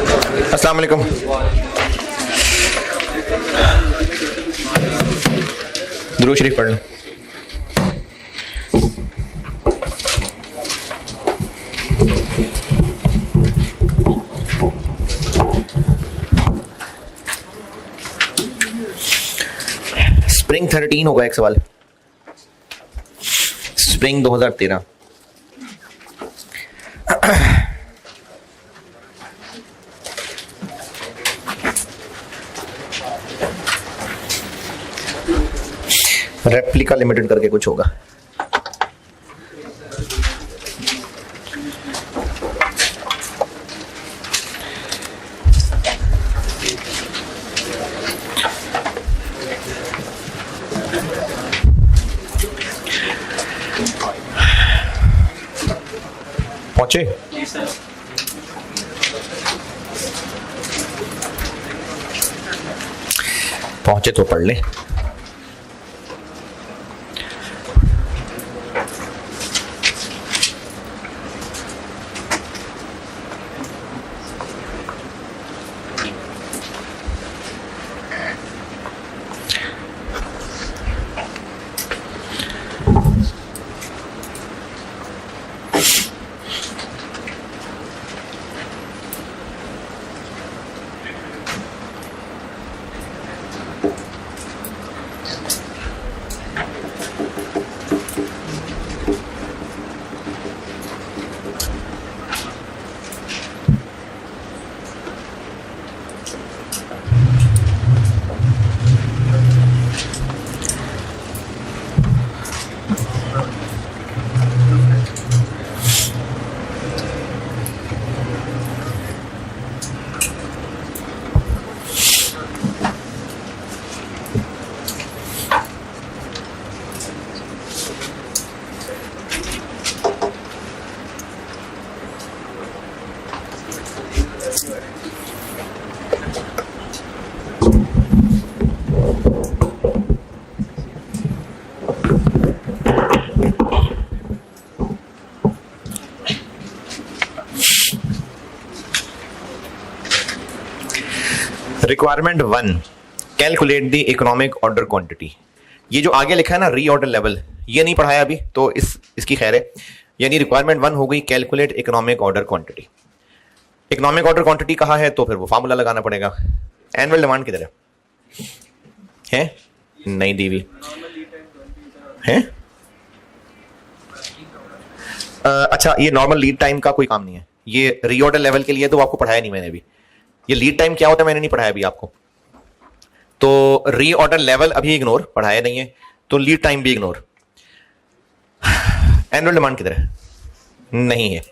अस्सलाम वालेकुम। दुरूद शरीफ पढ़ लो। स्प्रिंग 13 होगा एक सवाल। स्प्रिंग 2013। रेप्लिका लिमिटेड करके कुछ होगा। पहुंचे? पहुंचे तो पढ़ ले। Requirement 1, calculate the economic order quantity. ये जो आगे लिखा है ना रीऑर्डर लेवल, ये नहीं पढ़ाया अभी तो इसकी खैर है। यानी रिक्वायरमेंट 1 हो गई calculate economic order quantity. Economic order quantity कहा है तो फिर वो फार्मूला लगाना पड़ेगा। एनुअल डिमांड किधर है? नहीं दी हुई है। अच्छा, ये नॉर्मल लीड टाइम का कोई काम नहीं है। ये रीऑर्डर लेवल के लिए तो आपको पढ़ाया नहीं मैंने अभी। ये लीड टाइम क्या होता है मैंने नहीं पढ़ाया अभी आपको। तो रीऑर्डर लेवल अभी इग्नोर, पढ़ाया नहीं है, तो लीड टाइम भी इग्नोर। एनुअल डिमांड किधर है? नहीं है।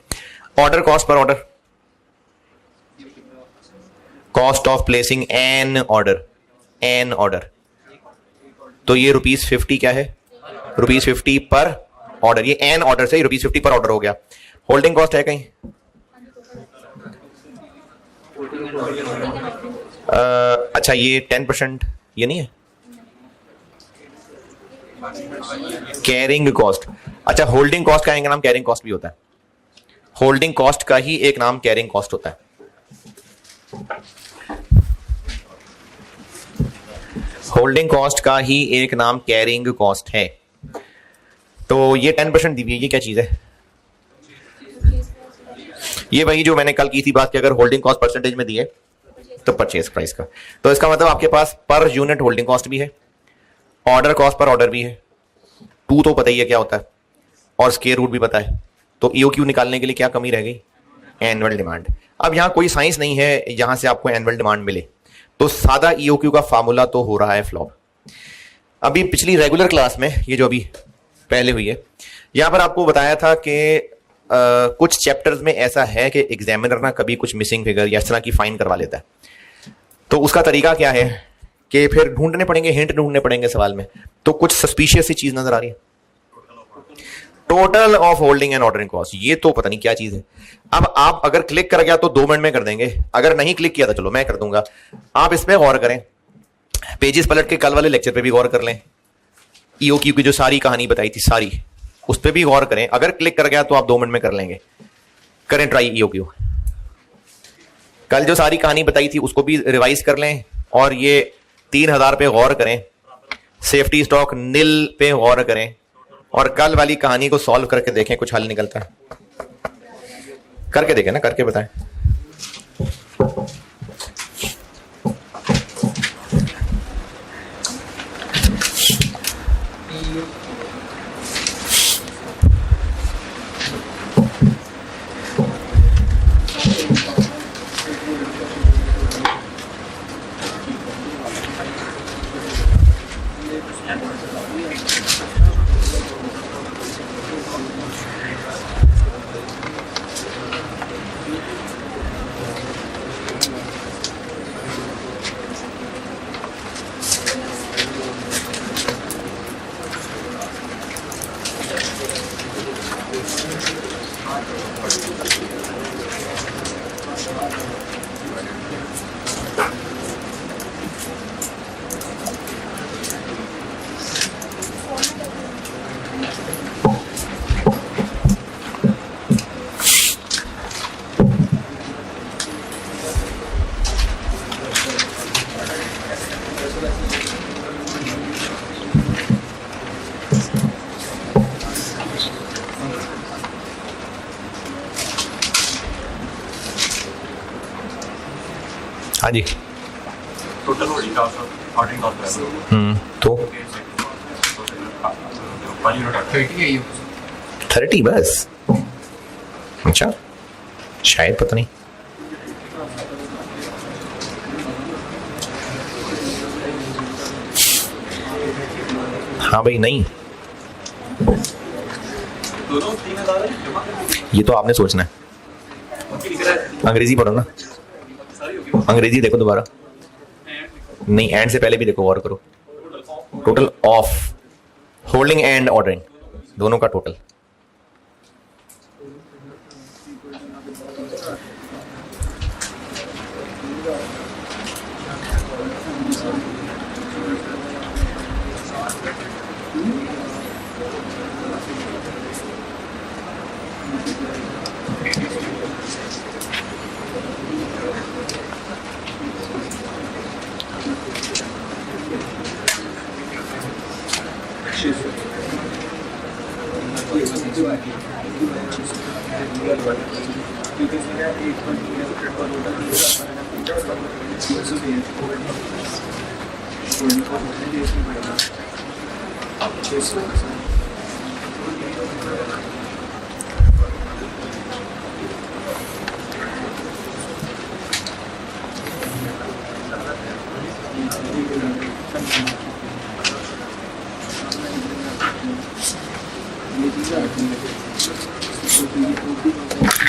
ऑर्डर कॉस्ट पर order, cost of placing an order, an order, तो ये ₹50 क्या है? ₹50 पर ऑर्डर। ये एन ऑर्डर से ₹50 पर ऑर्डर हो गया। होल्डिंग कॉस्ट है कहीं? अच्छा, ये 10% ये नहीं है। कैरिंग कॉस्ट, अच्छा होल्डिंग कॉस्ट का एक नाम कैरिंग कॉस्ट भी होता है। होल्डिंग कॉस्ट का ही एक नाम कैरिंग कॉस्ट होता है। होल्डिंग कॉस्ट का ही एक नाम कैरिंग कॉस्ट है। तो ये 10% दी हुई है, ये क्या चीज है? ये वही जो मैंने कल की थी बात कि अगर होल्डिंग कॉस्ट परसेंटेज में दी है तो परचेज प्राइस का, तो इसका मतलब आपके पास पर यूनिट होल्डिंग कॉस्ट भी है, ऑर्डर कॉस्ट पर ऑर्डर भी है। 2 तो पता ही है क्या होता है, और स्क्वायर रूट भी पता है। तो ईओक्यू निकालने के लिए क्या कमी रह गई? Annual demand. अब यहां कोई साइंस नहीं है जहां से आपको एनुअल डिमांड मिले, तो सादा ईओक्यू का फार्मूला तो हो रहा है फ्लॉप। अभी पिछली रेगुलर क्लास में, ये जो अभी पहले हुई है, यहां पर आपको बताया था कि कुछ चैप्टर्स में ऐसा है कि एग्जामिनर ना कभी कुछ मिसिंग फिगर या इस तरह की फाइन करवा लेता है। तो उसका तरीका क्या है कि फिर ढूंढने पड़ेंगे, हिंट ढूंढने पड़ेंगे सवाल में। तो कुछ सस्पिशियस सी चीज नजर आ रही है, total of holding and ordering cost. ये तो पता नहीं क्या चीज है। अब आप अगर क्लिक कर गया तो 2 मिनट में कर देंगे, अगर नहीं क्लिक किया तो चलो मैं कर दूंगा। आप इस पे गौर करें, पेजेस पलट के कल वाले लेक्चर पे भी गौर कर लें। ईओक्यू की जो सारी कहानी बताई थी सारी, उस पर भी गौर करें। अगर क्लिक कर गया तो आप 2 मिनट में कर लेंगे। करें ट्राई ईओक्यू। कल जो सारी कहानी बताई थी उसको भी रिवाइज कर लें और ये 3000 पे गौर करें, सेफ्टी स्टॉक नील पे गौर करें और कल वाली कहानी को सॉल्व करके देखें, कुछ हल निकलता है। करके देखें ना, करके बताएं। हाँ जी, total holding cost ordering cost तो 30 30 बस। अच्छा, शायद, पता नहीं। हाँ भाई, नहीं, दोनों 3000 है जमा। ये तो आपने सोचना है। अंग्रेजी पढ़ो ना, अंग्रेजी देखो दोबारा। नहीं, एंड से पहले भी देखो, गौर करो। Total of holding and ordering दोनों का टोटल।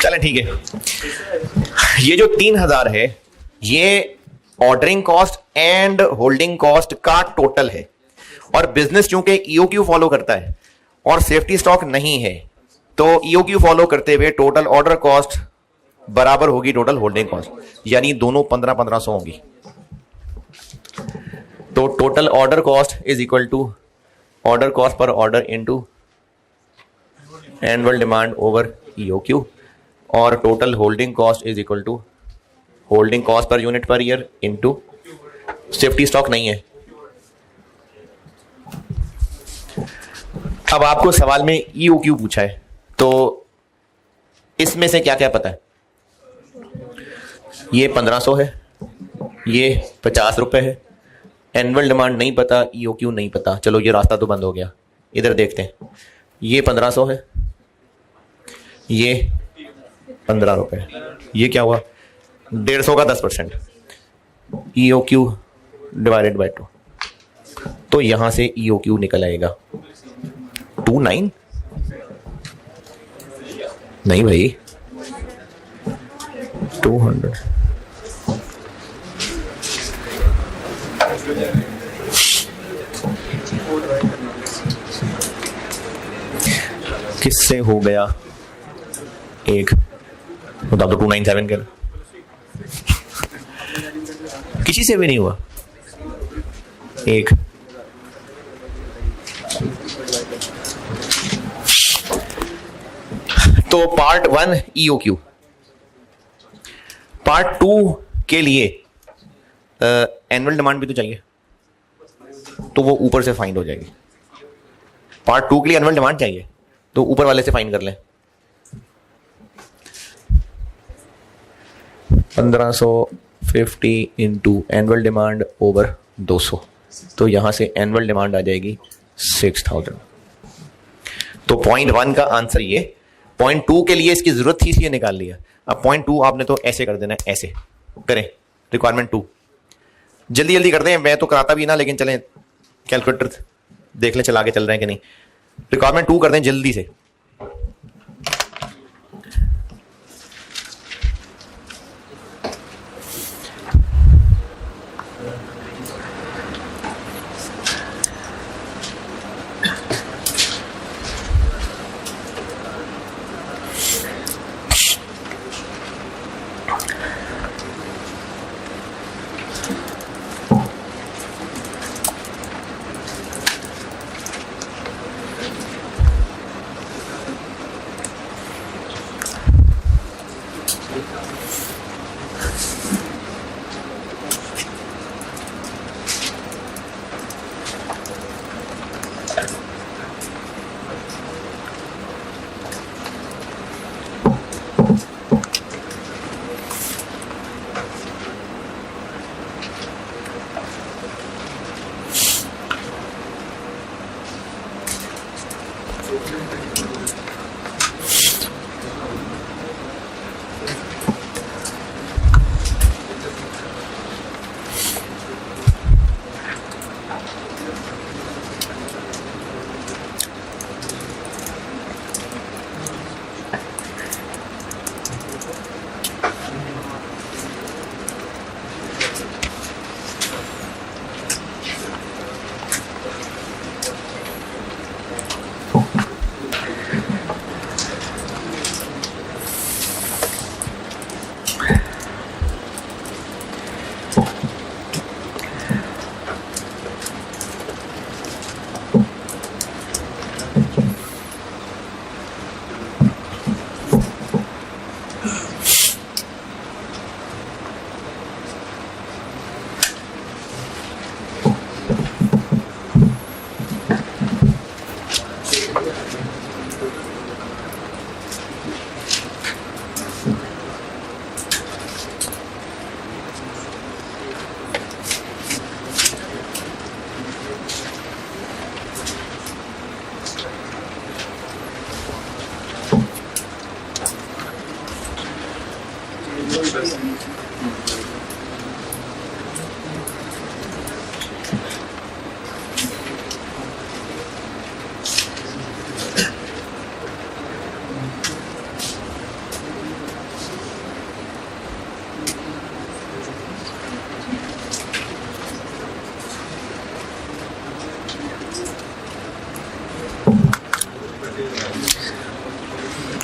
चले ठीक है, ये जो 3000 है ये ordering cost and holding cost का टोटल है और बिजनेस चूंकि ईओक्यू फॉलो करता है और सेफ्टी स्टॉक नहीं है तो ईओक्यू फॉलो करते हुए टोटल ऑर्डर कॉस्ट बराबर होगी टोटल होल्डिंग कॉस्ट, यानी दोनों 1500 होंगी। तो total order cost is equal to order cost पर order into annual demand over EOQ और total holding cost is equal to holding cost per unit per year into safety stock नहीं है। अब आपको सवाल में ईओक्यू पूछा है तो इसमें से क्या क्या पता है? ये 1500 है, ये 50 रुपए है, एनुअल डिमांड नहीं पता, ईओक्यू नहीं पता। चलो ये रास्ता तो बंद हो गया, इधर देखते हैं। ये 1500 है, ये 15 रुपए, ये क्या हुआ 150 का 10%, ईओक्यू डिवाइडेड बाय 2, तो यहां से ईओक्यू निकल आएगा 29। नहीं भाई 200। किससे हो गया एक बता दो, 297 कर, किसी से भी नहीं हुआ एक। तो पार्ट 1 ईओक्यू, पार्ट 2 के लिए एनुअल डिमांड भी तो चाहिए, तो वो ऊपर से फाइंड हो जाएगी। पार्ट 2 के लिए एनुअल डिमांड चाहिए तो ऊपर वाले से फाइंड कर लें। 1550 इंटू एनुअल डिमांड ओवर 200, तो यहां से एनुअल डिमांड आ जाएगी 6000। तो पॉइंट 1 का आंसर ये, पॉइंट 2 के लिए इसकी जरूरत थी इसलिए निकाल लिया। अब पॉइंट 2 आपने तो ऐसे कर देना है, ऐसे करें। रिक्वायरमेंट 2 जल्दी जल्दी कर दें, मैं तो कराता भी ना, लेकिन चलें कैलकुलेटर देख लें चला के चल रहे हैं कि नहीं। रिक्वायरमेंट 2 कर दें जल्दी से।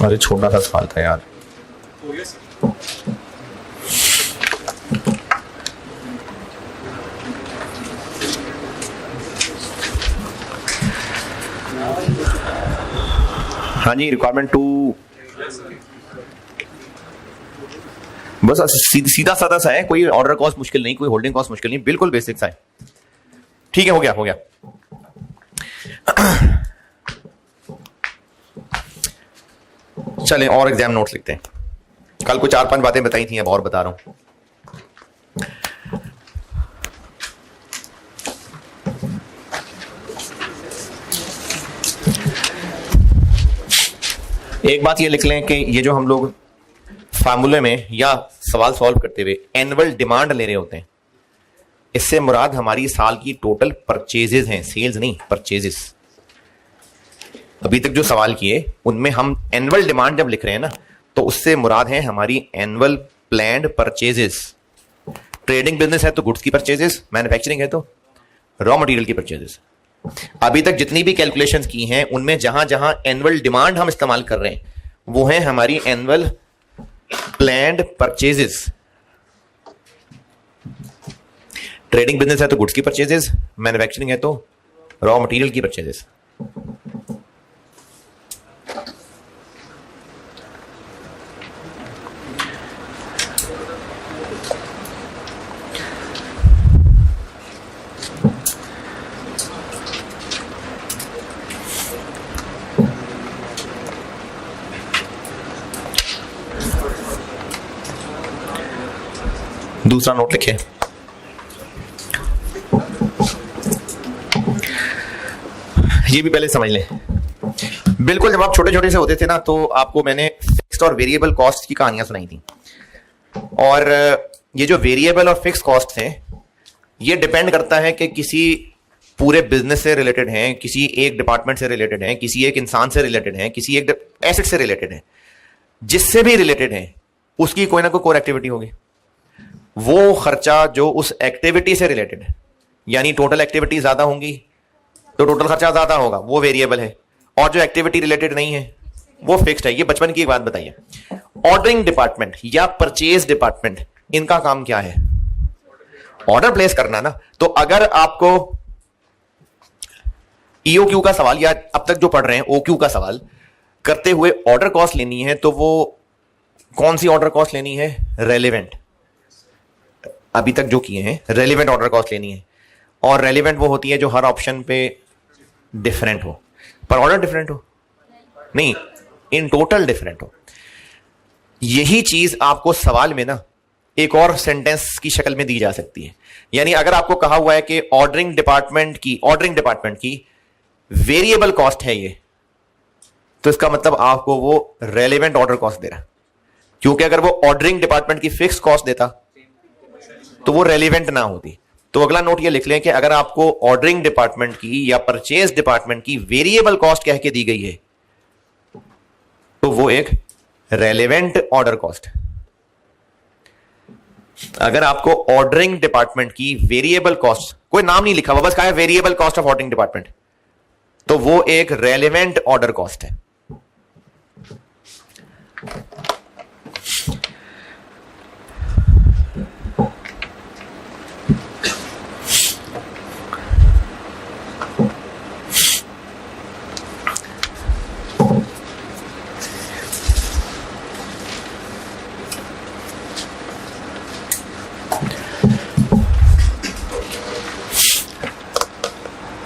अरे छोड़ना था सवाल था यार। हाँ जी, रिक्वायरमेंट 2 बस सीधा साधा सा है, कोई ऑर्डर कॉस्ट मुश्किल नहीं, कोई होल्डिंग कॉस्ट मुश्किल नहीं, बिल्कुल बेसिक सा है। ठीक है, हो गया। चलें और एग्जाम नोट्स लिखते हैं। कल को 4-5 बातें बताई थी, अब और बता रहा हूं। एक बात ये लिख लें कि ये जो हम लोग फार्मूले में या सवाल सॉल्व करते हुए एनुअल डिमांड ले रहे होते हैं, इससे मुराद हमारी साल की टोटल परचेजेस हैं, सेल्स नहीं, परचेजेस। अभी तक जो सवाल किए उनमें हम एनुअल डिमांड जब लिख रहे हैं ना, तो उससे मुराद है हमारी annual planned purchases. Trading business है तो गुड्स की परचेजेस, मैन्युफैक्चरिंग है तो रॉ मटेरियल की परचेजेस। अभी तक जितनी भी कैलकुलेशंस की हैं उनमें जहां जहां एनुअल डिमांड हम इस्तेमाल कर रहे हैं वो है हमारी annual planned purchases. Trading business है तो गुड्स की परचेजेस, मैन्युफैक्चरिंग है तो रॉ मटेरियल की परचेजेस। दूसरा नोट लिखिए। ये भी पहले समझ लें। बिल्कुल जब आप छोटे छोटे से होते थे ना, तो आपको मैंने फिक्स्ड और वेरिएबल कॉस्ट की कहानियां सुनाई थी। और ये जो वेरिएबल और फिक्स कॉस्ट हैं, ये डिपेंड करता है कि किसी पूरे बिजनेस से रिलेटेड हैं, किसी एक डिपार्टमेंट से रिलेटेड हैं, किसी एक इंसान से रिलेटेड हैं, किसी एक एसेट से रिलेटेड हैं। जिससे भी रिलेटेड हैं उसकी कोई ना कोई कोर एक्टिविटी होगी। वो खर्चा जो उस एक्टिविटी से रिलेटेड है, यानी टोटल एक्टिविटी ज्यादा होंगी तो टोटल खर्चा ज्यादा होगा, वो वेरिएबल है। और जो एक्टिविटी रिलेटेड नहीं है वो फिक्स्ड है। ये बचपन की एक बात बताइए। ऑर्डरिंग डिपार्टमेंट या परचेज डिपार्टमेंट, इनका काम क्या है? ऑर्डर प्लेस करना ना। तो अगर आपको ईओक्यू का सवाल या अब तक जो पढ़ रहे हैं ओक्यू का सवाल करते हुए ऑर्डर कॉस्ट लेनी है, तो वो कौन सी ऑर्डर कॉस्ट लेनी है? रेलेवेंट। अभी तक जो किए हैं रेलेवेंट ऑर्डर कॉस्ट लेनी है। और रेलेवेंट वो होती है जो हर ऑप्शन पे डिफरेंट हो, पर ऑर्डर डिफरेंट हो नहीं, इन टोटल डिफरेंट हो। यही चीज आपको सवाल में ना एक और सेंटेंस की शक्ल में दी जा सकती है। यानी अगर आपको कहा हुआ है कि ऑर्डरिंग डिपार्टमेंट की वेरिएबल कॉस्ट है ये, तो इसका मतलब आपको वो रेलेवेंट ऑर्डर कॉस्ट दे रहा है। क्योंकि अगर वो ऑर्डरिंग डिपार्टमेंट की फिक्स कॉस्ट देता तो वो रेलेवेंट ना होती। तो अगला नोट ये लिख लें कि अगर आपको ऑर्डरिंग डिपार्टमेंट की या परचेज डिपार्टमेंट की वेरिएबल कॉस्ट कह के दी गई है, तो वो एक रेलेवेंट ऑर्डर कॉस्ट। अगर आपको ऑर्डरिंग डिपार्टमेंट की वेरिएबल कॉस्ट, कोई नाम नहीं लिखा हुआ, बस कहा है variable cost of ordering department, तो वो एक रेलेवेंट ऑर्डर कॉस्ट है।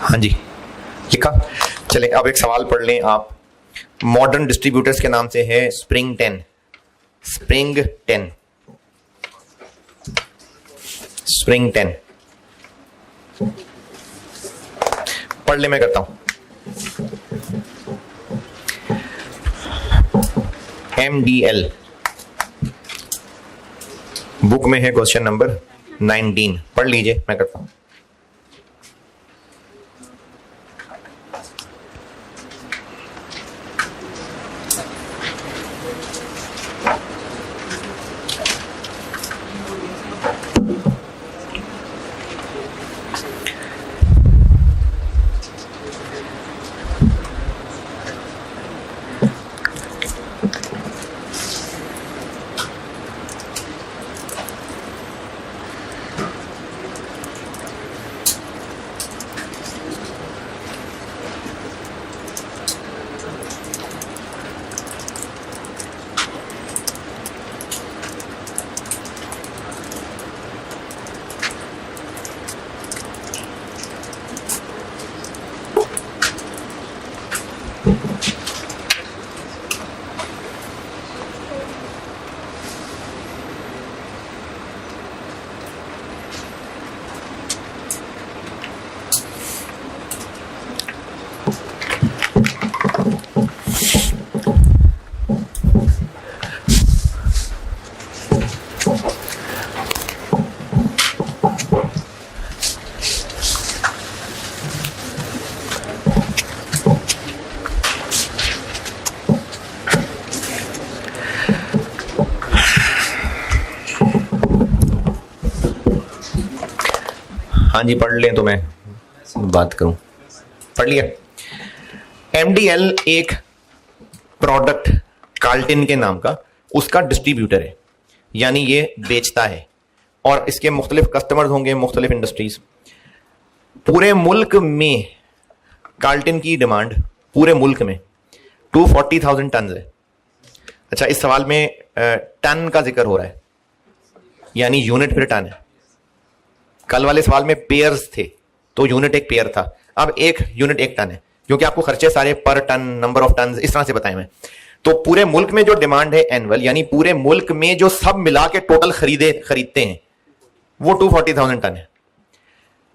हाँ जी, लिखा। चलें अब एक सवाल पढ़ लें आप। मॉडर्न डिस्ट्रीब्यूटर्स के नाम से है स्प्रिंग 10। पढ़ ले, मैं करता हूं। MDL बुक में है क्वेश्चन नंबर 19। पढ़ लीजिए, मैं करता हूं। हाँ जी, पढ़ लें तो मैं बात करूं। पढ़ लिया। MDL एक प्रोडक्ट कार्ल्टन के नाम का उसका डिस्ट्रीब्यूटर है, यानी ये बेचता है और इसके मुख्तलिफ कस्टमर्स होंगे, मुख्तलिफ इंडस्ट्रीज। पूरे मुल्क में कार्ल्टन की डिमांड पूरे मुल्क में 240,000 टन है। अच्छा, इस सवाल में टन का जिक्र हो रहा है, यानी यूनिट फिर टन है। कल वाले सवाल में पेयर्स थे तो यूनिट एक पेयर था, अब एक यूनिट एक टन है, क्योंकि आपको खर्चे सारे पर टन, नंबर ऑफ टन इस तरह से बताए मैं। तो पूरे मुल्क में जो डिमांड है एनुअल, यानी पूरे मुल्क में जो सब मिला के टोटल खरीदते हैं, वो 240,000 टन है।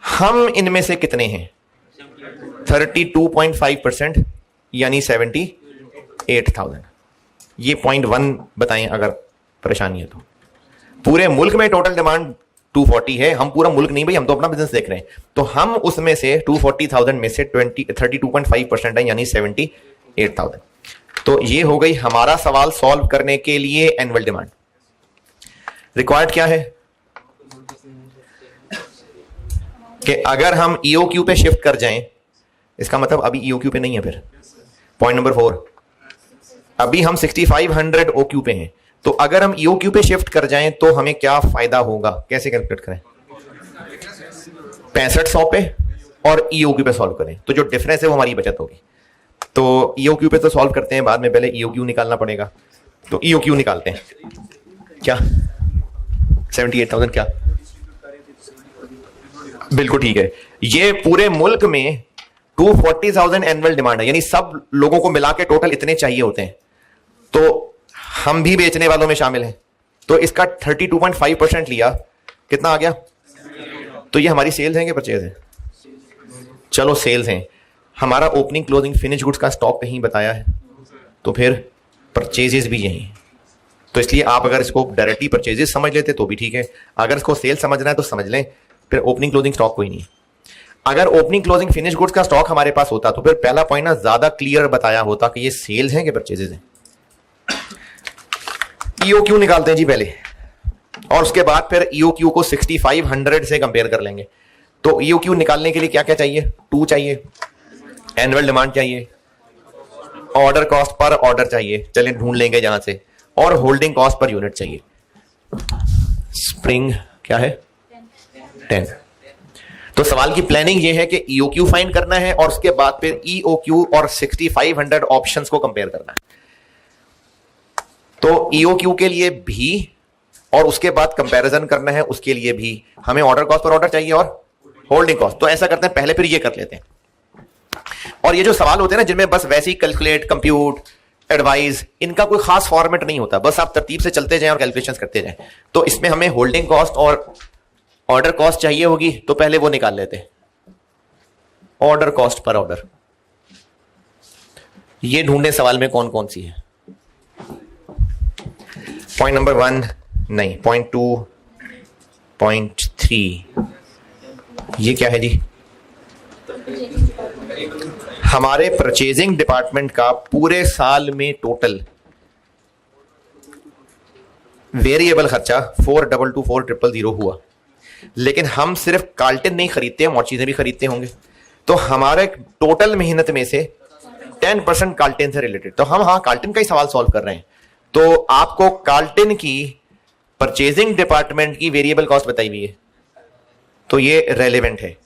हम इनमें से कितने हैं? 32.5% यानी 78,000। ये 0.1 बताएं अगर परेशानी है तो। पूरे मुल्क में टोटल डिमांड 240 है। हम पूरा मुल्क नहीं भाई, हम तो अपना बिजनेस देख रहे हैं। तो हम उसमें से 240,000 में से 32.5% है यानी 78,000। तो ये हो गई हमारा सवाल सॉल्व करने के लिए एनुअल डिमांड। रिक्वायर्ड क्या है कि अगर हम ईओक्यू पे शिफ्ट कर जाएं, इसका मतलब अभी ईओक्यू पे नहीं है। फिर पॉइंट नंबर 4, अभी हम 6500 ओक्यू पे हैं। तो अगर हम ईओक्यू पे शिफ्ट कर जाएं तो हमें क्या फायदा होगा? कैसे कैलकुलेट करें? 6500 पे और ईओक्यू पे सॉल्व करें तो जो डिफरेंस है वो हमारी बचत होगी। तो ईओक्यू पे तो सॉल्व करते हैं बाद में, पहले ईओक्यू निकालना पड़ेगा। तो ईओक्यू निकालते हैं। क्या 78,000? क्या बिल्कुल ठीक है। ये पूरे मुल्क में 240,000 एनुअल डिमांड है, यानी सब लोगों को मिला के टोटल इतने चाहिए होते हैं। तो हम भी बेचने वालों में शामिल हैं। तो इसका 32.5% लिया, कितना आ गया? तो ये हमारी सेल्स हैं कि परचेज है? चलो सेल्स हैं। हमारा ओपनिंग क्लोजिंग फिनिश गुड्स का स्टॉक कहीं बताया है, तो फिर परचेजेस भी यही। तो इसलिए आप अगर इसको डायरेक्टली परचेजेस समझ लेते तो भी ठीक है, अगर इसको सेल समझना है तो समझ लें। फिर ओपनिंग क्लोजिंग स्टॉक कोई नहीं। अगर ओपनिंग क्लोजिंग फिनिश गुड्स का स्टॉक हमारे पास होता तो फिर पहला पॉइंट ना ज्यादा क्लियर बताया होता कि ये सेल्स हैं कि परचेजेस हैं। ईओक्यू निकालते हैं जी पहले, और उसके बाद फिर ईओक्यू को 6500 से कंपेयर कर लेंगे। तो ईओक्यू निकालने के लिए क्या क्या चाहिए? 2 चाहिए, एनुअल डिमांड चाहिए, ऑर्डर कॉस्ट पर ऑर्डर चाहिए, चलिए ढूंढ लेंगे जहां से, और होल्डिंग कॉस्ट पर यूनिट चाहिए। स्प्रिंग क्या है? 10। तो सवाल की प्लानिंग ये है कि ईओक्यू फाइंड करना है और उसके बाद फिर ईओक्यू और 6500 ऑप्शंस को कंपेयर करना है। तो ईओक्यू के लिए भी और उसके बाद कंपैरिजन करना है, उसके लिए भी हमें ऑर्डर कॉस्ट पर ऑर्डर चाहिए और होल्डिंग कॉस्ट। तो ऐसा करते हैं, पहले फिर ये कर लेते हैं। और ये जो सवाल होते हैं ना जिनमें बस वैसे ही कैलकुलेट, कंप्यूट, एडवाइज, इनका कोई खास फॉर्मेट नहीं होता, बस आप तरतीब से चलते जाएं और कैलकुलेशंस करते जाएं। तो इसमें हमें होल्डिंग कॉस्ट और ऑर्डर कॉस्ट चाहिए होगी, तो पहले वो निकाल लेते हैं। ऑर्डर कॉस्ट पर ऑर्डर ये ढूंढने सवाल में कौन कौन सी है। पॉइंट नंबर 1 नहीं, पॉइंट 2, पॉइंट 3, ये क्या है जी? हमारे परचेजिंग डिपार्टमेंट का पूरे साल में टोटल वेरिएबल खर्चा 4224,000 हुआ, लेकिन हम सिर्फ कार्टन नहीं खरीदते, हम और चीजें भी खरीदते होंगे। तो हमारे टोटल मेहनत में से 10% कार्टन से रिलेटेड। तो हम कार्टन का ही सवाल सॉल्व कर रहे हैं। तो आपको कार्टन की परचेजिंग डिपार्टमेंट की वेरिएबल कॉस्ट बताई हुई है, तो ये रेलेवेंट है,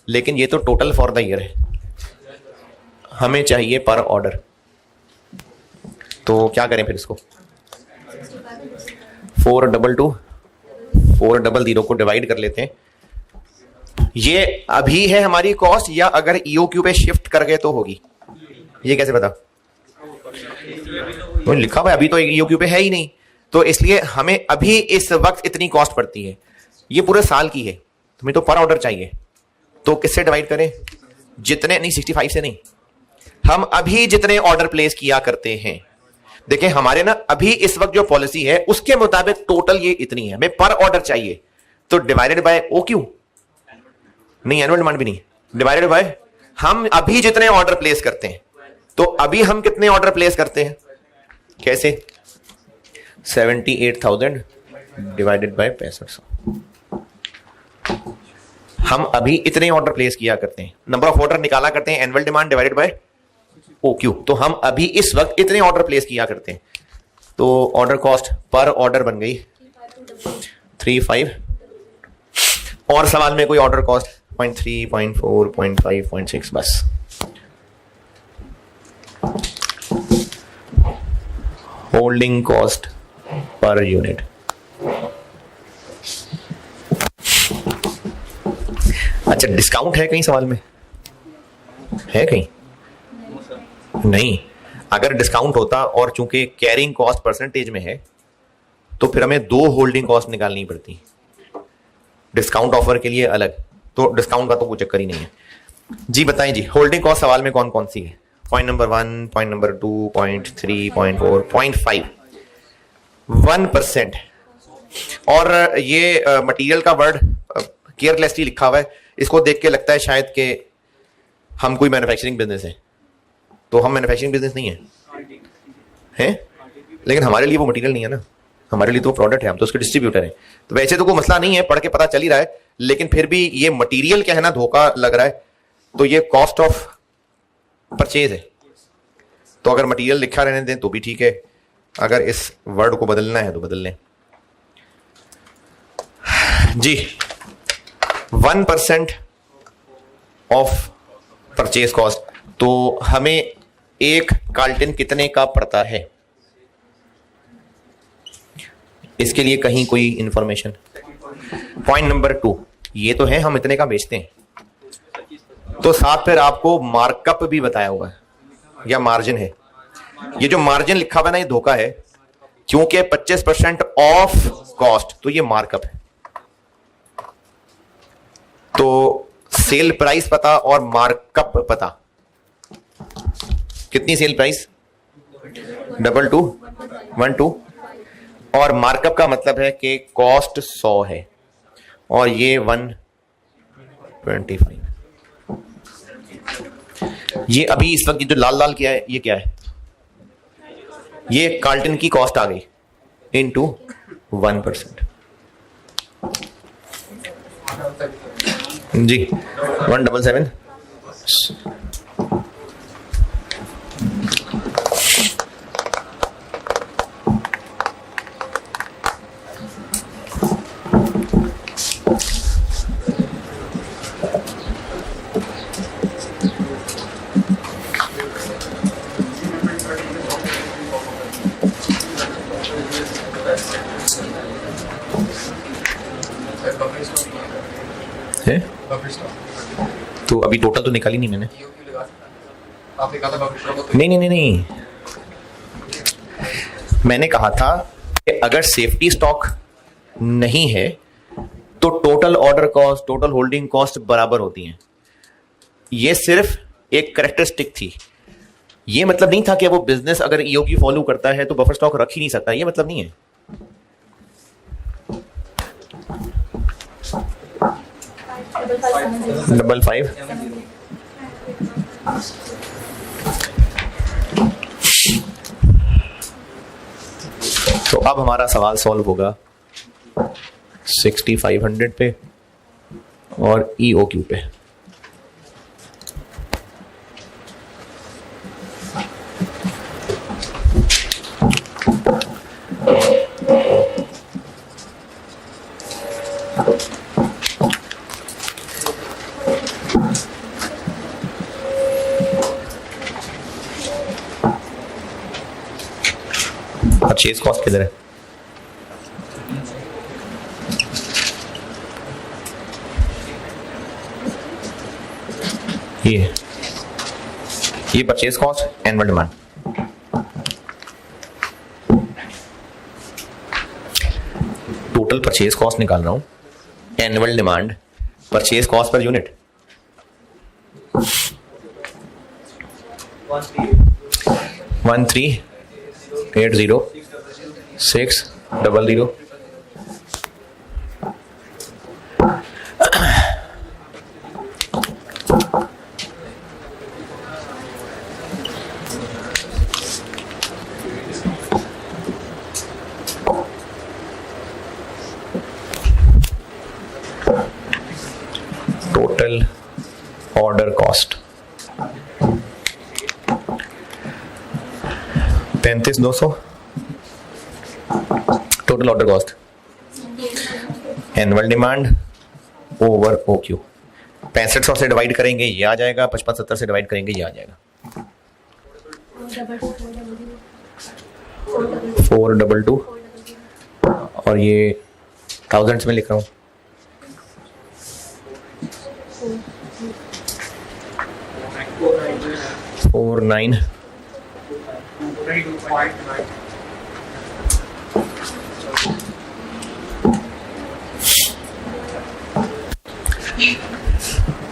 लेकिन ये तो टोटल फॉर द ईयर है, हमें चाहिए पर ऑर्डर। तो क्या करें फिर इसको? 422 को डिवाइड कर लेते हैं। ये अभी है हमारी कॉस्ट, या अगर ईओक्यू पे शिफ्ट कर गए तो होगी? ये कैसे पता? तो लिखा हुआ है अभी तो ईओक्यू पे है ही नहीं, तो इसलिए हमें अभी इस वक्त इतनी कॉस्ट पड़ती है। ये पूरे साल की है, तुम्हें तो पर ऑर्डर चाहिए। तो किससे डिवाइड करें? जितने नहीं, 65 से नहीं, हम अभी जितने ऑर्डर प्लेस किया करते हैं। देखें हमारे ना अभी इस वक्त जो पॉलिसी है उसके मुताबिक टोटल ये इतनी है, हमें पर ऑर्डर चाहिए। तो डिवाइडेड बाय ओक्यू नहीं, एनुअल डिमांड भी नहीं, डिवाइडेड बाय हम अभी जितने ऑर्डर प्लेस करते हैं। तो अभी हम कितने ऑर्डर प्लेस करते हैं? कैसे? 78,000 डिवाइडेड बाय 6500। हम अभी इतने ऑर्डर प्लेस किया करते हैं, नंबर ऑफ ऑर्डर निकाला करते हैं, annual demand divided by OQ. तो हम अभी इस वक्त इतने ऑर्डर प्लेस किया करते हैं। तो ऑर्डर कॉस्ट पर ऑर्डर बन गई 35, और सवाल में कोई ऑर्डर कॉस्ट 0.3, 0.4, 0.5, 0.6 बस। Holding cost per unit. अच्छा, डिस्काउंट है कहीं सवाल में? है कहीं? नहीं। अगर डिस्काउंट होता और चूंकि कैरिंग कॉस्ट परसेंटेज में है तो फिर हमें 2 होल्डिंग कॉस्ट निकालनी पड़ती। डिस्काउंट ऑफर के लिए अलग, तो डिस्काउंट का तो कोई चक्कर ही नहीं है। जी बताएं जी, होल्डिंग कॉस्ट सवाल में कौन कौन सी है? Point number 1, point number 2, point 3, point 4, point 5, 1%। और ये मटेरियल का वर्ड केयरलेसली लिखा हुआ है, इसको देख के लगता है शायद कि हम कोई मैन्युफैक्चरिंग बिजनेस है, तो हम मैन्युफैक्चरिंग बिजनेस नहीं है हैं, लेकिन हमारे लिए वो मटेरियल नहीं है ना, हमारे लिए तो प्रोडक्ट है, हम तो उसके डिस्ट्रीब्यूटर हैं। तो वैसे तो कोई मसला नहीं है, पढ़ के पता चल ही रहा है, लेकिन फिर भी ये मटेरियल क्या है ना, धोखा लग रहा है। तो ये कॉस्ट ऑफ परचेज है, तो अगर मटेरियल लिखा रहने दें तो भी ठीक है, अगर इस वर्ड को बदलना है तो बदल लें जी। 1% ऑफ परचेज कॉस्ट, तो हमें एक कार्टन कितने का पड़ता है, इसके लिए कहीं कोई इंफॉर्मेशन? पॉइंट नंबर 2, ये तो है हम इतने का बेचते हैं, तो साथ फिर आपको मार्कअप भी बताया हुआ है या मार्जिन है। ये जो मार्जिन लिखा हुआ है ना, ये धोखा है, क्योंकि 25% ऑफ कॉस्ट, तो ये मार्कअप है। तो सेल प्राइस पता और मार्कअप पता, कितनी सेल प्राइस? 2212, और मार्कअप का मतलब है कि कॉस्ट 100 है और ये 125। ये अभी इस वक्त जो लाल लाल किया है, ये क्या है? ये कार्टन की कॉस्ट आ गई इनटू 1%। जी 177। है? तो अभी टोटल तो निकाली नहीं मैंने। नहीं नहीं नहीं नहीं, मैंने कहा था कि अगर सेफ्टी स्टॉक नहीं है तो total order cost, total holding cost बराबर होती हैं। ये सिर्फ एक कैरेक्टरिस्टिक थी, ये मतलब नहीं था कि वो बिजनेस अगर ईओक्यू फॉलो करता है तो बफर स्टॉक रख ही नहीं सकता, ये मतलब नहीं है। डबल 5। तो अब हमारा सवाल सॉल्व होगा 6500 पे और ईओक्यू पे। परचेज कॉस्ट किधर है? ये purchase cost, annual demand. Total purchase cost निकाल रहा हूं, annual demand, purchase cost per unit 1380600। Total order cost 35,200। Total order cost, annual demand over OQ. 6500 से डिवाइड करेंगे ये आ जाएगा, 5570 से डिवाइड करेंगे ये आ जाएगा 422, और ये थाउजेंड्स में लिख रहा हूँ। Four 9 4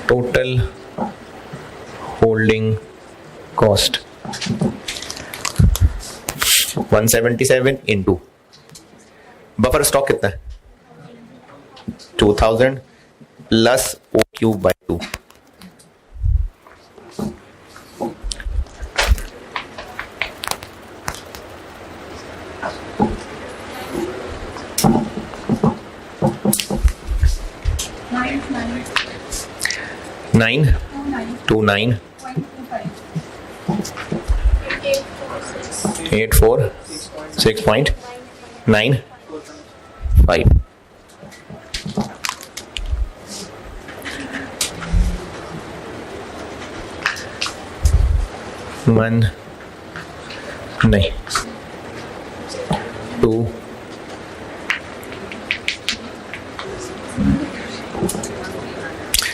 total holding cost 177 into buffer stock कितना है 2000 प्लस ओ क्यूब बाई 2 929 846.95 1 नहीं 2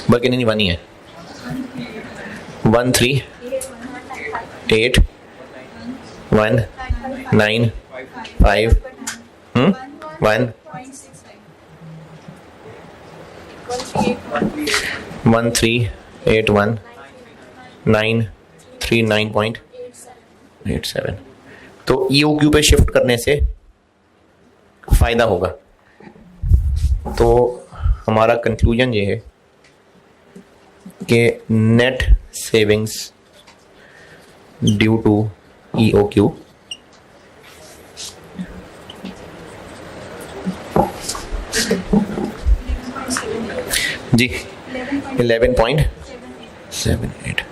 बल्कि नहीं 1 ही है 1 3 8 1 9 5 1 1 3 8 1 9 3 9.87 तो EOQ पे शिफ्ट करने से फायदा होगा। तो हमारा कंक्लूजन ये है कि net savings due to EOQ जी 11.78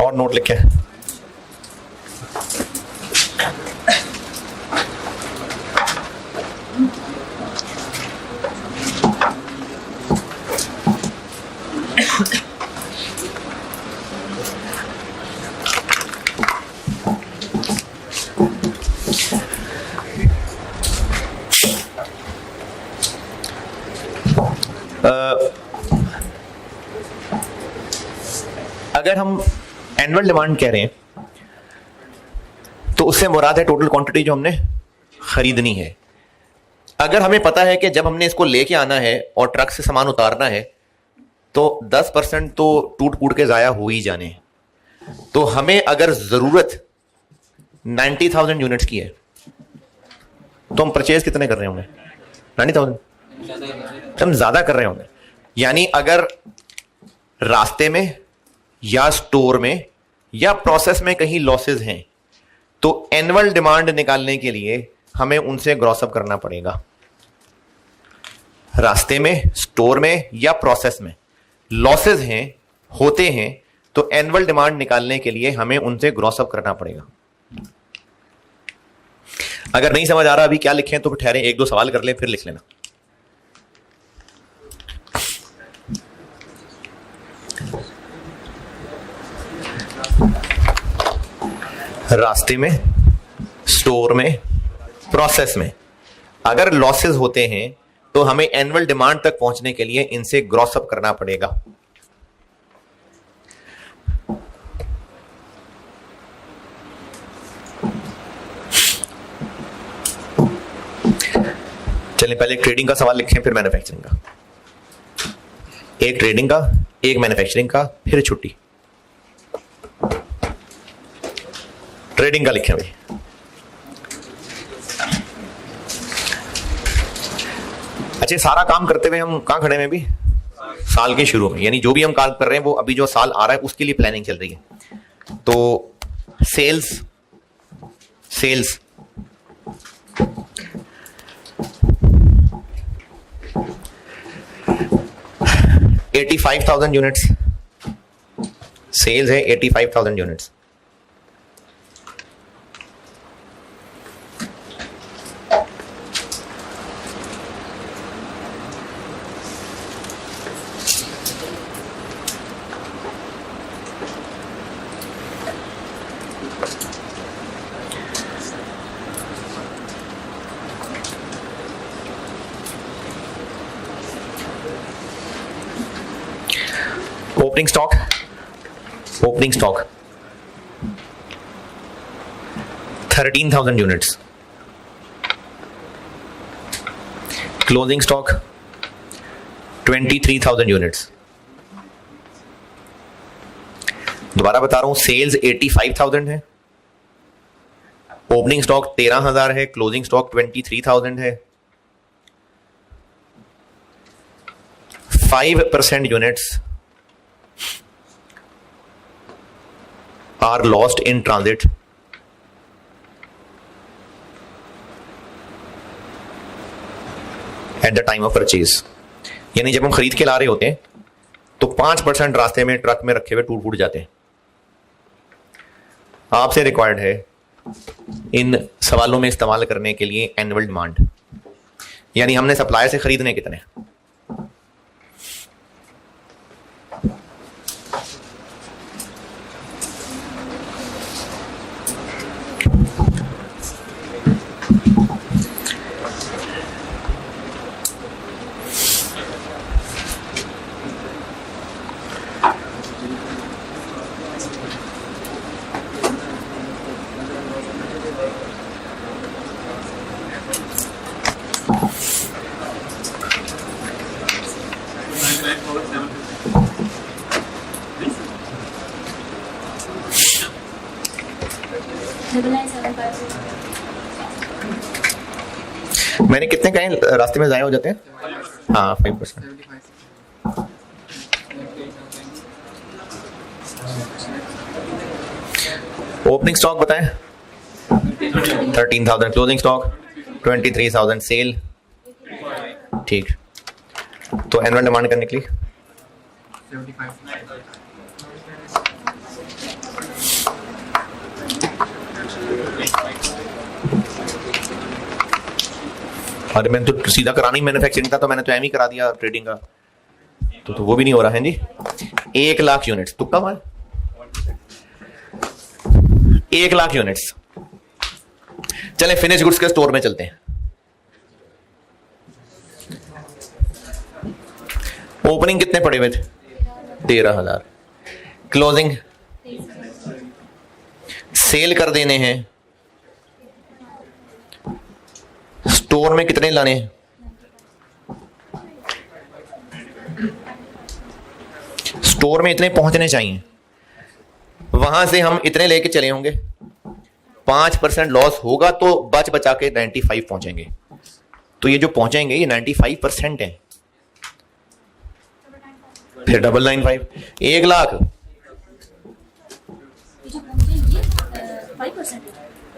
और नोट लिखे अगर हम एनुअल डिमांड कह रहे हैं तो उससे मुराद है टोटल क्वांटिटी जो हमने खरीदनी है। अगर हमें पता है कि जब हमने इसको लेके आना है और ट्रक से सामान उतारना है तो 10% तो टूट फूट के ज़ाया हो ही जाने हैं। तो हमें अगर ज़रूरत 90,000 यूनिट्स की है तो हम परचेज कितने कर रहे होंगे 90,000 हम ज़्यादा कर रहे होंगे। यानी अगर रास्ते में या स्टोर में या प्रोसेस में कहीं लॉसेस हैं तो एनुअल डिमांड निकालने के लिए हमें उनसे ग्रॉस अप करना पड़ेगा। रास्ते में, स्टोर में या प्रोसेस में लॉसेस हैं, होते हैं, तो एनुअल डिमांड निकालने के लिए हमें उनसे ग्रॉस अप करना पड़ेगा। अगर नहीं समझ आ रहा अभी क्या लिखें तो फिर ठहरे, एक दो सवाल कर लें फिर लिख लेना। रास्ते में, स्टोर में, प्रोसेस में अगर लॉसेस होते हैं तो हमें एनुअल डिमांड तक पहुंचने के लिए इनसे ग्रॉस अप करना पड़ेगा। चलिए पहले ट्रेडिंग का सवाल लिखें फिर मैन्युफैक्चरिंग का। एक ट्रेडिंग का, एक मैन्युफैक्चरिंग का, फिर छुट्टी। ट्रेडिंग का लिखें भाई। अच्छा, सारा काम करते हुए हम कहां खड़े हैं? भी साल के शुरू में, यानी जो भी हम काम कर रहे हैं वो अभी जो साल आ रहा है उसके लिए प्लानिंग चल रही है। तो सेल्स 85,000 यूनिट्स, सेल्स है 85,000 units. Opening stock 13,000 units, closing stock 23,000 units. दोबारा बता रहा हूं, सेल्स 85,000 है, ओपनिंग स्टॉक 13,000 है, क्लोजिंग स्टॉक 23,000 है। 5% units are lost in transit at the time of purchase। यानी जब हम खरीद के ला रहे होते हैं तो 5% रास्ते में ट्रक में रखे हुए टूट फूट जाते हैं। आपसे रिक्वायर्ड है इन सवालों में इस्तेमाल करने के लिए एनुअल डिमांड, यानी हमने सप्लायर से खरीदने कितने। मैंने कितने कहे रास्ते में जाए हो जाते हैं? हाँ 5%। ओपनिंग स्टॉक बताएं 13,000, क्लोजिंग स्टॉक 23,000, सेल ठीक। तो एनुअल डिमांड करने के लिए 75। अरे मैंने तो सीधा कराना ही मैन्युफैक्चरिंग था, तो मैंने तो एम ही करा दिया ट्रेडिंग का, तो वो भी नहीं हो रहा है जी। 1 लाख यूनिट्स, तुक्का मार, 1 लाख यूनिट्स। चले फिनिश गुड्स के स्टोर में चलते हैं। ओपनिंग कितने पड़े हुए थे? 13,000। क्लोजिंग सेल कर देने हैं, स्टोर में कितने लाने हैं? स्टोर में इतने पहुंचने चाहिए, वहां से हम इतने लेके चले होंगे, 5% लॉस होगा तो बच बचा के 95 पहुंचेंगे। तो ये जो पहुंचेंगे ये 95% है, फिर 995, 1 लाख।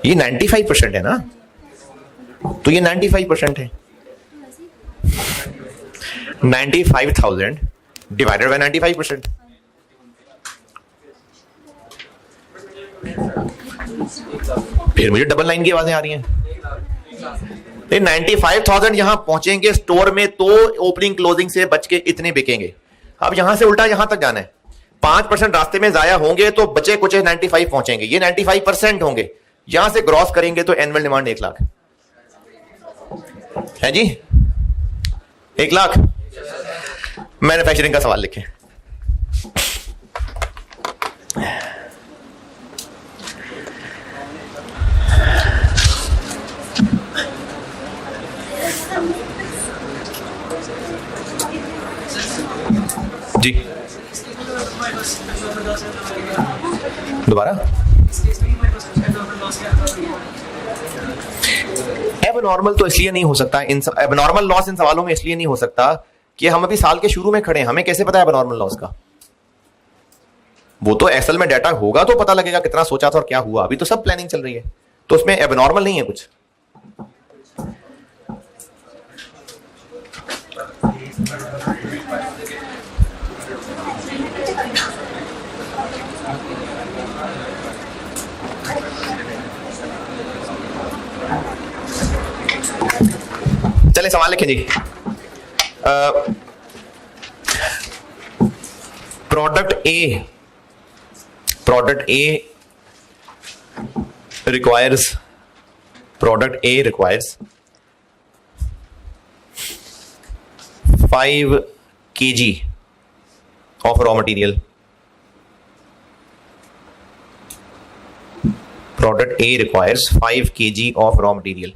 ये 95% है ना, तो ये 95% है। 95,000 डिवाइडेड बाय 95%। फिर मुझे 99 की आवाजें आ रही हैं। 95,000 यहां पहुंचेंगे स्टोर में तो ओपनिंग क्लोजिंग से बच के इतने बिकेंगे। अब यहां से उल्टा यहां तक जाना है, 5% रास्ते में जाया होंगे तो बचे कुछ 95 पहुंचेंगे, ये 95% होंगे। यहां से क्रॉस करेंगे तो एनुअल डिमांड 1 लाख है जी। 1 लाख। मैन्युफैक्चरिंग का सवाल लिखें। जी दोबारा। एबनॉर्मल तो इसलिए नहीं हो सकता, इन एबनॉर्मल लॉस इन सवालों में इसलिए नहीं हो सकता कि हम अभी साल के शुरू में खड़े हैं, हमें कैसे पता है एबनॉर्मल लॉस का? वो तो असल में डाटा होगा तो पता लगेगा कितना सोचा था और क्या हुआ। अभी तो सब प्लानिंग चल रही है, तो उसमें एबनॉर्मल नहीं है कुछ। चले सवाल लिखें जी। Product A requires 5 kg of raw material. Product A requires 5 kg of raw material.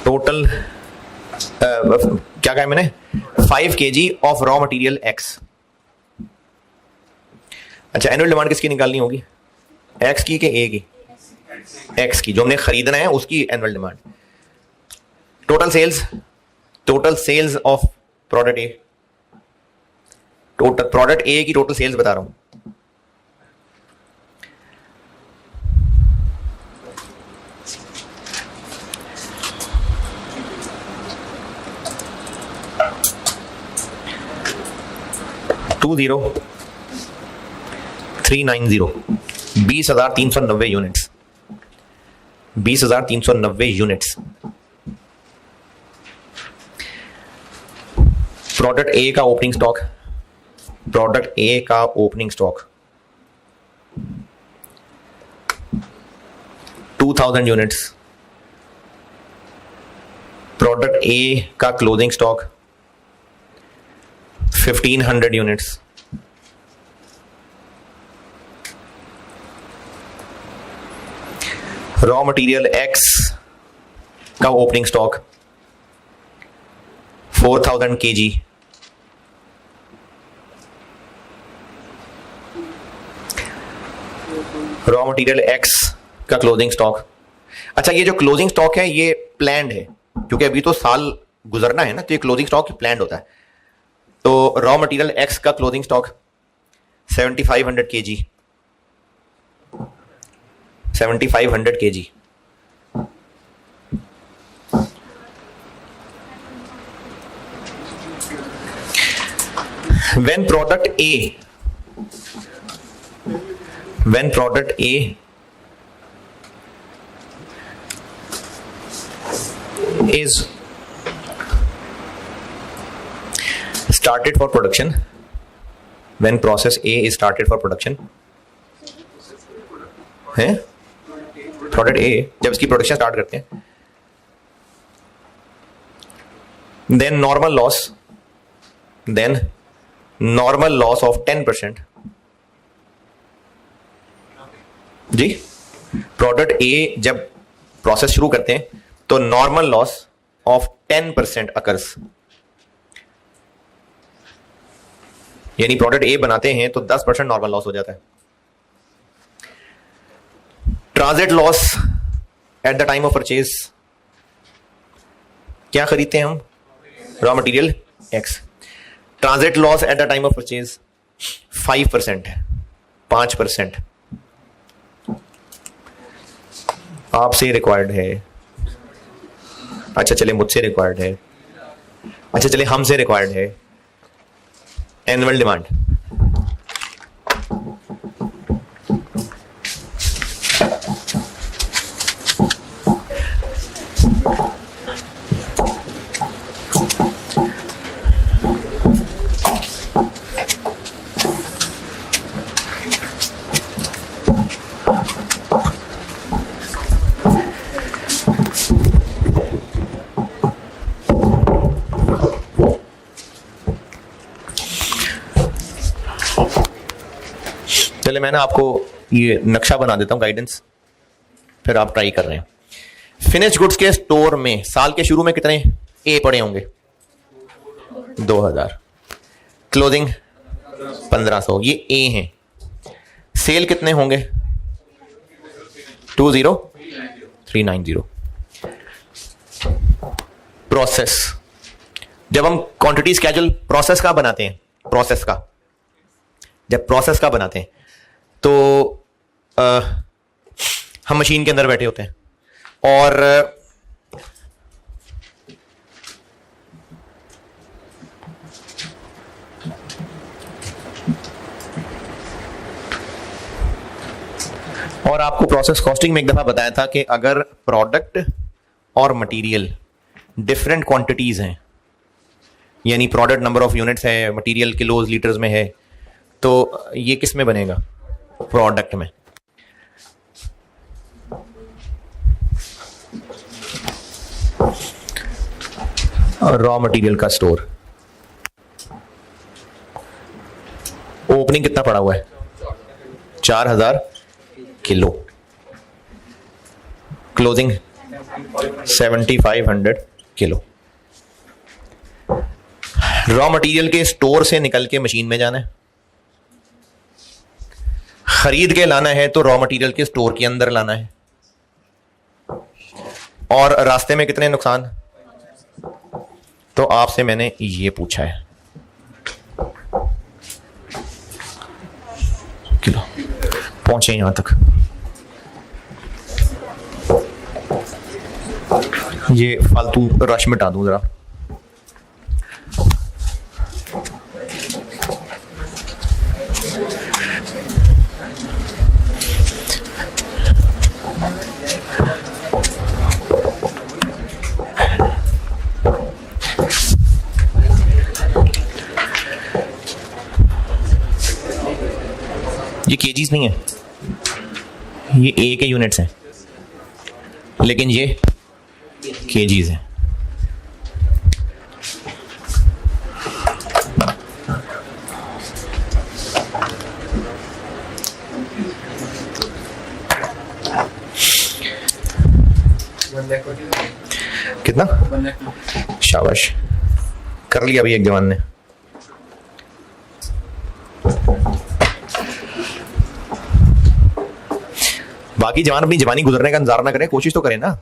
Total क्या कहा मैंने? 5 kg of raw material X। अच्छा, एनुअल डिमांड किसकी निकालनी होगी? X की कि A की? X की, जो हमने खरीदना है उसकी annual demand. Total sales of product A, product A की टोटल सेल्स बता रहा हूं। Two 390 20,390 units. 20,390 units. Product A का opening stock, 2000 units. Product A का closing stock 1500 units. Raw material X का opening stock 4000 kg। Raw material X का closing stock. अच्छा, ये जो क्लोजिंग स्टॉक है ये प्लान्ड है, क्योंकि अभी तो साल गुजरना है ना, तो ये क्लोजिंग स्टॉक प्लान्ड होता है। तो रॉ मटेरियल X का closing stock 7500 kg। 7500 kg। When product A is started for production, when process A is started for production है, प्रोडक्ट ए जब इसकी प्रोडक्शन स्टार्ट करते हैं, देन नॉर्मल लॉस ऑफ 10%। जी, प्रोडक्ट ए जब process शुरू करते हैं तो नॉर्मल लॉस ऑफ 10% अकर्स। यानी प्रोडक्ट ए बनाते हैं तो 10% नॉर्मल लॉस हो जाता है। Transit loss at the time of purchase, क्या खरीदते हैं हम? Raw material X। Transit loss at the time of purchase 5% है, 5% आपसे रिक्वायर्ड है। अच्छा चले, मुझसे रिक्वायर्ड है। अच्छा चले, हमसे रिक्वायर्ड है। एनुअल डिमांड चले, मैं ना आपको ये नक्शा बना देता हूं, गाइडेंस, फिर आप ट्राई कर रहे हैं। फिनिश्ड गुड्स के स्टोर में साल के शुरू में कितने ए पड़े होंगे? 2000। क्लोजिंग 1500, ये ए हैं। सेल कितने होंगे? 20। 390। प्रोसेस, जब हम क्वांटिटी स्केड्यूल प्रोसेस का बनाते हैं, जब प्रोसेस का बनाते हैं तो हम मशीन के अंदर बैठे होते हैं और आपको प्रोसेस कॉस्टिंग में एक दफा बताया था कि अगर प्रोडक्ट और मटेरियल डिफरेंट क्वांटिटीज हैं, यानी प्रोडक्ट नंबर ऑफ यूनिट्स है, मटेरियल किलोज लीटर्स में है, तो ये किस में बनेगा? प्रोडक्ट में। रॉ मटेरियल का स्टोर, ओपनिंग कितना पड़ा हुआ है? 4000 kilo, closing 7500 kilo. Raw material के स्टोर से निकल के मशीन में जाना है, खरीद के लाना है तो रॉ मटेरियल के स्टोर के अंदर लाना है, और रास्ते में कितने नुकसान? तो आपसे मैंने ये पूछा है किलो। पहुंचे यहां तक, ये फालतू रश मिटा दूं जरा। ये केजीज नहीं है, ये ए के यूनिट्स हैं, लेकिन ये केजीज हैं। कितना? शाबाश, कर लिया अभी एक जवान ने। बाकी जवान अपनी जवानी गुजरने का इंतजार ना करें, कोशिश तो करें ना।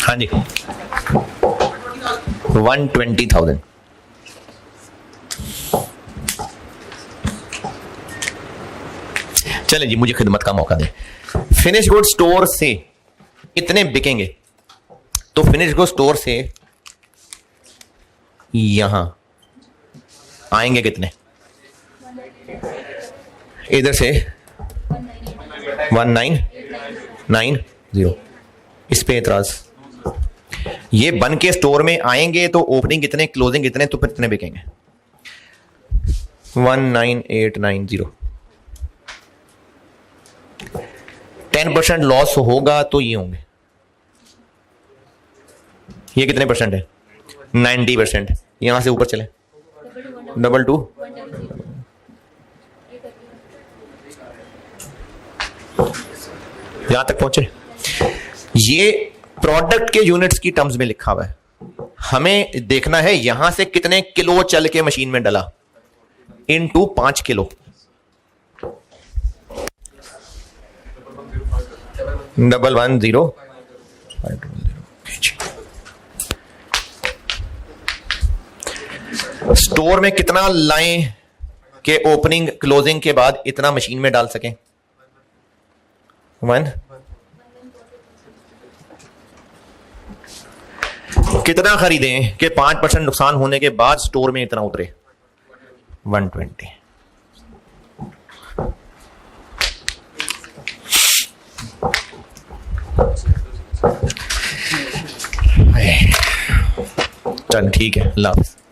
हाँ जी, 120,000। चले जी, मुझे खिदमत का मौका दें। फिनिश गुड स्टोर से इतने बिकेंगे, तो फिनिश गुड स्टोर से यहां आएंगे कितने, इधर से 1990। इस पे एतराज, ये बन के स्टोर में आएंगे तो ओपनिंग कितने, क्लोजिंग कितने, तो फिर कितने बिकेंगे 19890। 10% लॉस होगा तो ये होंगे, ये कितने परसेंट है 90%। यहां से ऊपर चले 22 यहां तक पहुंचे। ये प्रोडक्ट के यूनिट्स की टर्म्स में लिखा हुआ है, हमें देखना है यहां से कितने किलो चल के मशीन में डला, इनटू 5 किलो। डबल 10 स्टोर में कितना लाएं के ओपनिंग क्लोजिंग के बाद इतना मशीन में डाल सकें 1। कितना खरीदें कि 5% नुकसान होने के बाद स्टोर में इतना उतरे 120। चल ठीक है, अल्लाह हाफ़िज़।